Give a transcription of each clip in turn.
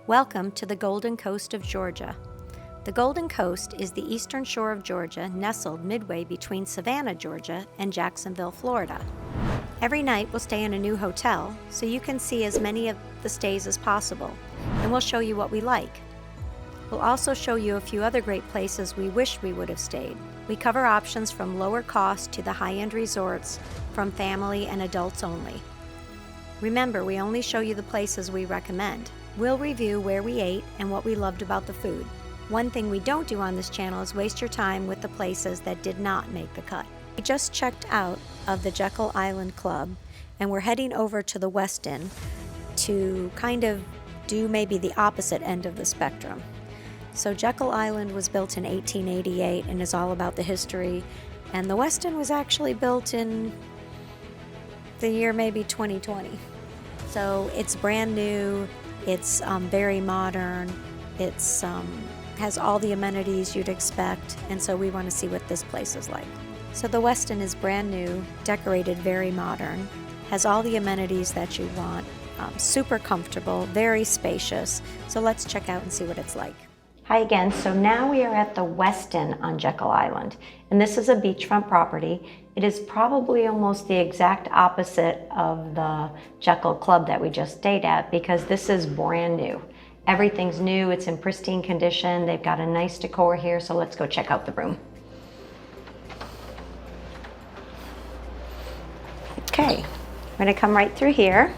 Welcome to the Golden Coast of Georgia. The Golden Coast is the eastern shore of Georgia, nestled midway between Savannah, Georgia, and Jacksonville, Florida. Every night we'll stay in a new hotel, so you can see as many of the stays as possible, and we'll show you what we like. We'll also show you a few other great places we wish we would have stayed. We cover options from lower cost to the high-end resorts, from family and adults only. Remember, we only show you the places we recommend. We'll review where we ate and what we loved about the food. One thing we don't do on this channel is waste your time with the places that did not make the cut. We just checked out of the Jekyll Island Club, and we're heading over to the Westin to kind of do maybe the opposite end of the spectrum. So Jekyll Island was built in 1888 and is all about the history, and the Westin was actually built in the year maybe 2020. So it's brand new, it's very modern, it's has all the amenities you'd expect, and so we want to see what this place is like. So the Westin is brand new, decorated very modern, has all the amenities that you want, super comfortable, very spacious. So let's check out and see what it's like. Hi again, so now we are at the Westin on Jekyll Island, and this is a beachfront property. It is probably almost the exact opposite of the Jekyll Club that we just stayed at, because this is brand new. Everything's new, it's in pristine condition, they've got a nice decor here, so let's go check out the room. Okay, we're gonna come right through here.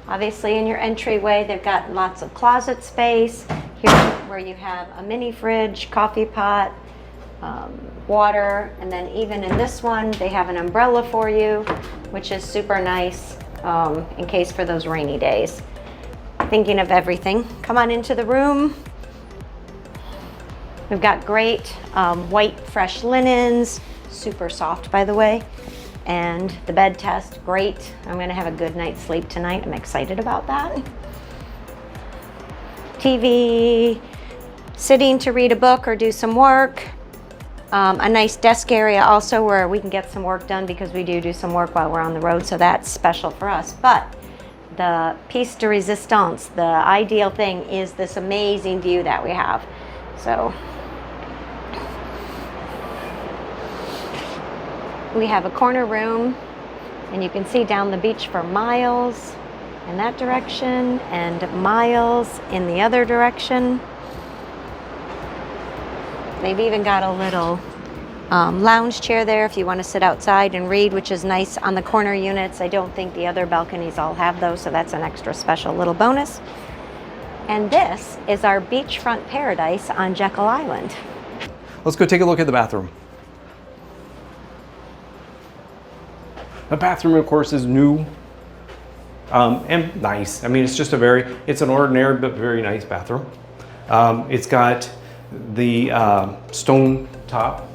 Obviously in your entryway, they've got lots of closet space. Here's where you have a mini fridge, coffee pot, water, and then even in this one, they have an umbrella for you, which is super nice in case for those rainy days. Thinking of everything. Come on into the room. We've got great white, fresh linens, super soft, by the way. And the bed test, great. I'm gonna have a good night's sleep tonight. I'm excited about that. TV, sitting to read a book or do some work. A nice desk area also where we can get some work done, because we do some work while we're on the road, so that's special for us. But the piece de resistance, the ideal thing, is this amazing view that we have. So we have a corner room, and you can see down the beach for miles in that direction and miles in the other direction. They've even got a little lounge chair there if you want to sit outside and read, which is nice on the corner units. I don't think the other balconies all have those, so that's an extra special little bonus. And this is our beachfront paradise on Jekyll Island. Let's go take a look at the bathroom. The bathroom, of course, is new and nice. I mean, it's just it's an ordinary but very nice bathroom. It's got the stone top,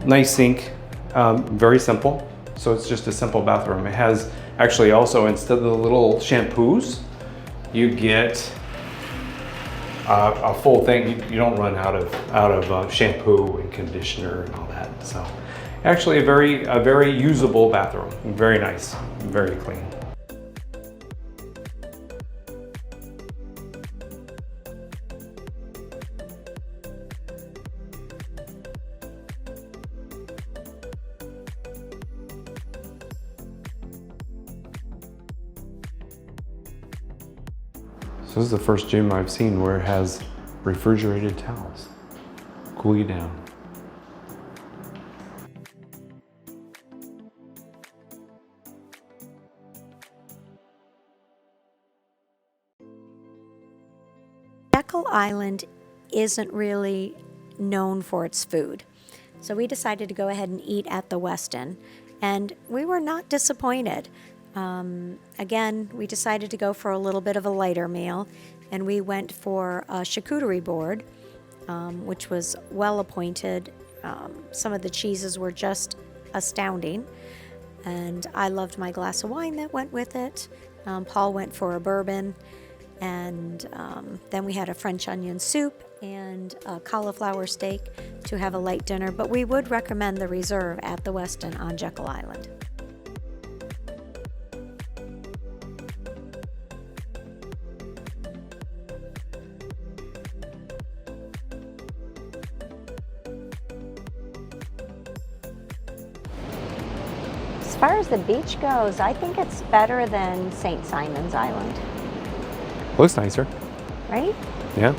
nice sink, very simple. So it's just a simple bathroom. It has actually also, instead of the little shampoos, you get a full thing. You don't run out of shampoo and conditioner and all that. So actually a very usable bathroom. Very nice, very clean. So this is the first gym I've seen where it has refrigerated towels. Cool you down. Jekyll Island isn't really known for its food, so we decided to go ahead and eat at the Westin, and we were not disappointed. Again, we decided to go for a little bit of a lighter meal, and we went for a charcuterie board, which was well appointed. Some of the cheeses were just astounding, and I loved my glass of wine that went with it. Paul went for a bourbon, and then we had a French onion soup and a cauliflower steak to have a light dinner, but we would recommend the Reserve at the Westin on Jekyll Island. far as the beach goes, I think it's better than St. Simon's Island, Looks nicer. right? Yeah.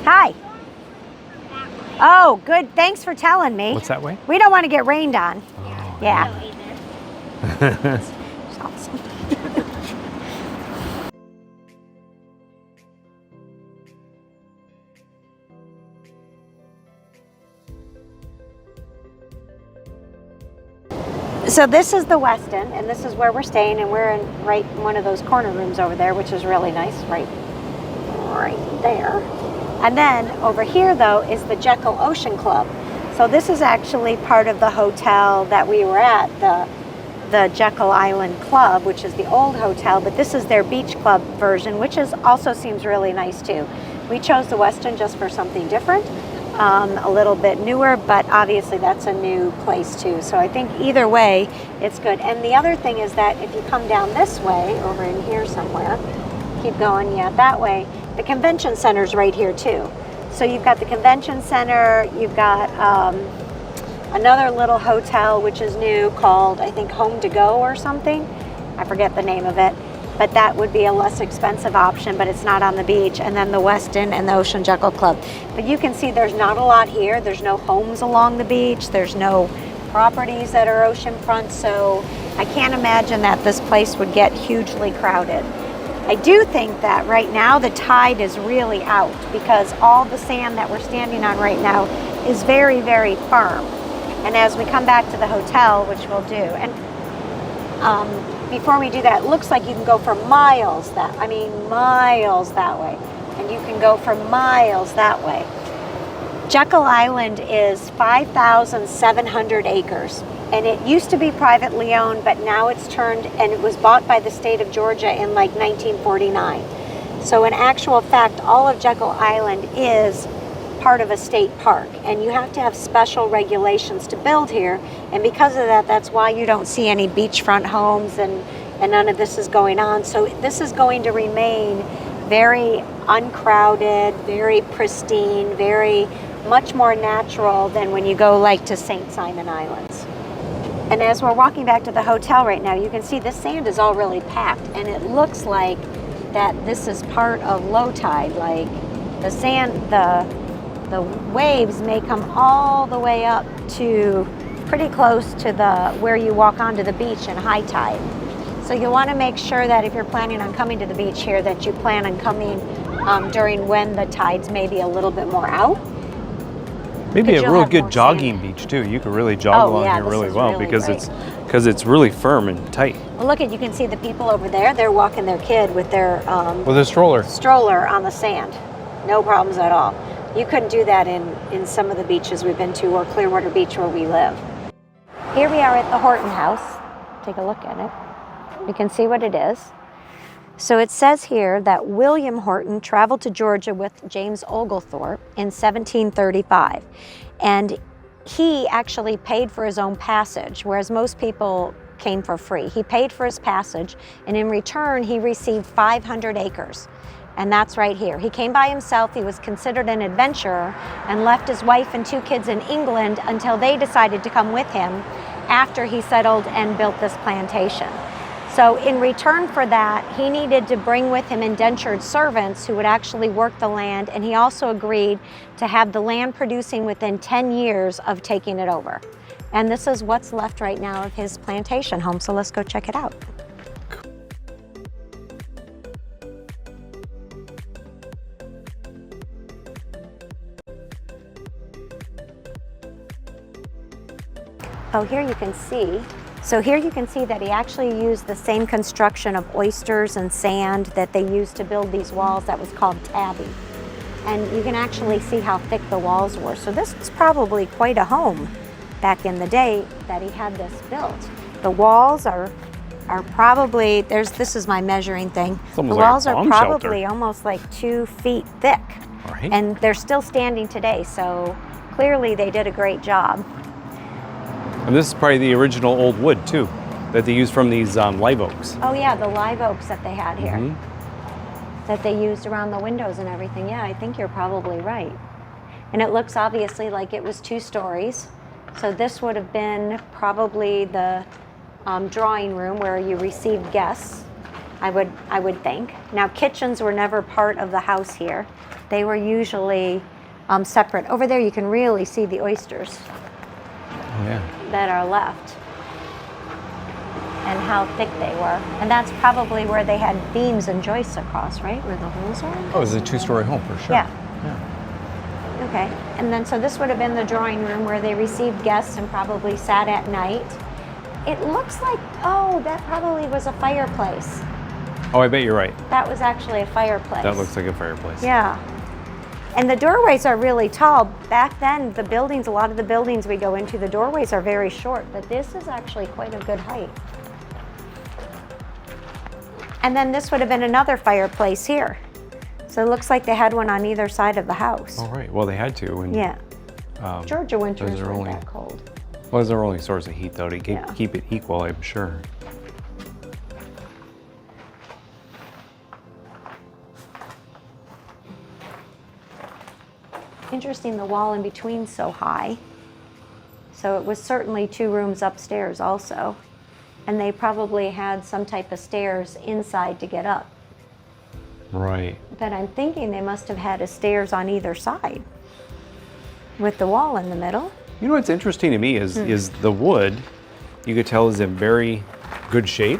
Hi. Oh, good. Thanks for telling me. What's that way? We don't want to get rained on. Oh, Yeah. It's awesome. So this is the Westin, and this is where we're staying, and we're in right in one of those corner rooms over there, which is really nice, right there. And then over here, though, is the Jekyll Ocean Club. So this is actually part of the hotel that we were at, the Jekyll Island Club, which is the old hotel, but this is their beach club version, which is also seems really nice too. We chose the Westin just for something different, a little bit newer, but obviously that's a new place too. So I think either way, it's good. And the other thing is that if you come down this way, over in here somewhere, keep going, yeah, that way, the convention center's right here too. So you've got the convention center, you've got another little hotel which is new called, I think, Home to Go or something. I forget the name of it, but that would be a less expensive option, but it's not on the beach. And then the Westin and the Ocean Jekyll Club. But you can see there's not a lot here. There's no homes along the beach. There's no properties that are oceanfront. So I can't imagine that this place would get hugely crowded. I do think that right now the tide is really out because all the sand that we're standing on right now is very, very firm. And as we come back to the hotel, which we'll do, and before we do that, it looks like you can go for miles miles that way. And you can go for miles that way. Jekyll Island is 5,700 acres. And it used to be privately owned, but now it's turned, and it was bought by the state of Georgia in like 1949. So in actual fact, all of Jekyll Island is part of a state park, and you have to have special regulations to build here. And because of that, that's why you don't see any beachfront homes and none of this is going on. So this is going to remain very uncrowded, very pristine, very much more natural than when you go like to St. Simon Islands. And as we're walking back to the hotel right now, you can see the sand is all really packed, and it looks like that this is part of low tide. Like the sand, the waves may come all the way up to pretty close to where you walk onto the beach in high tide. So you'll want to make sure that if you're planning on coming to the beach here, that you plan on coming during when the tides may be a little bit more out. Maybe a real good jogging beach too. You could really jog along here really well because it's really firm and tight. Well, look you can see the people over there. They're walking their kid with their with a stroller on the sand. No problems at all. You couldn't do that in some of the beaches we've been to, or Clearwater Beach where we live. Here we are at the Horton house. Take a look at it. You can see what it is. So it says here that William Horton traveled to Georgia with James Oglethorpe in 1735. And he actually paid for his own passage, whereas most people came for free. He paid for his passage, and in return, he received 500 acres. And that's right here. He came by himself, he was considered an adventurer, and left his wife and 2 kids in England until they decided to come with him after he settled and built this plantation. So in return for that, he needed to bring with him indentured servants who would actually work the land, and he also agreed to have the land producing within 10 years of taking it over. And this is what's left right now of his plantation home, so let's go check it out. Oh, here you can see. So here you can see that he actually used the same construction of oysters and sand that they used to build these walls that was called tabby. And you can actually see how thick the walls were. So this was probably quite a home back in the day that he had this built. The walls are probably, this is my measuring thing. The walls are probably almost like 2 feet thick. Right. And they're still standing today, so clearly they did a great job. And this is probably the original old wood too, that they used from these live oaks. Oh yeah, the live oaks that they had here, that they used around the windows and everything. Yeah, I think you're probably right. And it looks obviously like it was 2 stories. So this would have been probably the drawing room where you received guests, I would think. Now, kitchens were never part of the house here. They were usually separate. Over there you can really see the oysters that are left and how thick they were. And that's probably where they had beams and joists across, right? Where the holes are? Oh, it was a 2-story home for sure. Yeah. Okay, and then so this would have been the drawing room where they received guests and probably sat at night. It looks like, oh, that probably was a fireplace. Oh, I bet you're right. That was actually a fireplace. That looks like a fireplace. Yeah. And the doorways are really tall. Back then, the buildings, a lot of the buildings we go into, the doorways are very short, but this is actually quite a good height. And then this would have been another fireplace here. So it looks like they had one on either side of the house. Oh, right. Well, they had to. And, yeah. Georgia winters weren't that cold. Well, those are only source of heat, though, to keep it equal, I'm sure. Interesting, the wall in between so high. So it was certainly 2 rooms upstairs also. And they probably had some type of stairs inside to get up. Right. But I'm thinking they must have had a stairs on either side with the wall in the middle. You know what's interesting to me is the wood, you could tell, is in very good shape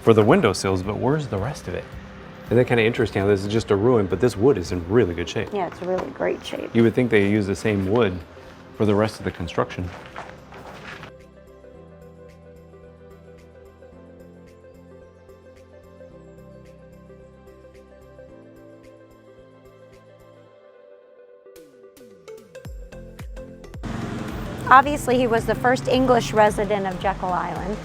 for the windowsills, but where's the rest of it? Isn't that kind of interesting? This is just a ruin, but this wood is in really good shape. Yeah, it's a really great shape. You would think they use the same wood for the rest of the construction. Obviously, he was the first English resident of Jekyll Island.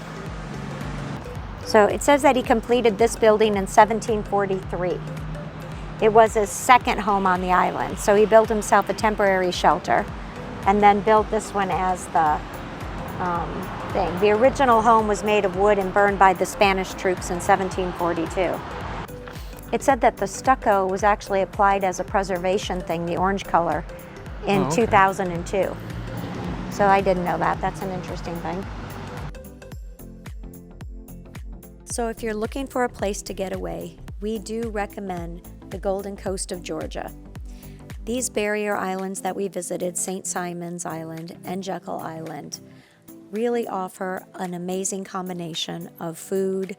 So it says that he completed this building in 1743. It was his second home on the island. So he built himself a temporary shelter and then built this one as the thing. The original home was made of wood and burned by the Spanish troops in 1742. It said that the stucco was actually applied as a preservation thing, the orange color, in 2002. So I didn't know that. That's an interesting thing. So if you're looking for a place to get away, we do recommend the Golden Coast of Georgia. These barrier islands that we visited, St. Simon's Island and Jekyll Island, really offer an amazing combination of food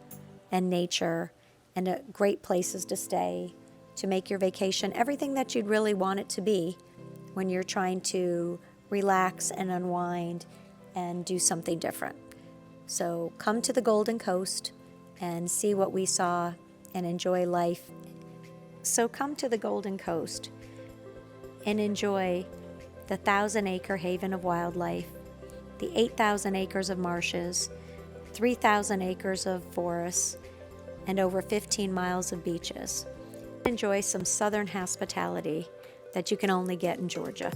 and nature and great places to stay, to make your vacation everything that you'd really want it to be when you're trying to relax and unwind and do something different. So come to the Golden Coast and see what we saw and enjoy life. So come to the Golden Coast and enjoy the 1,000-acre haven of wildlife, the 8,000 acres of marshes, 3,000 acres of forests, and over 15 miles of beaches. Enjoy some southern hospitality that you can only get in Georgia.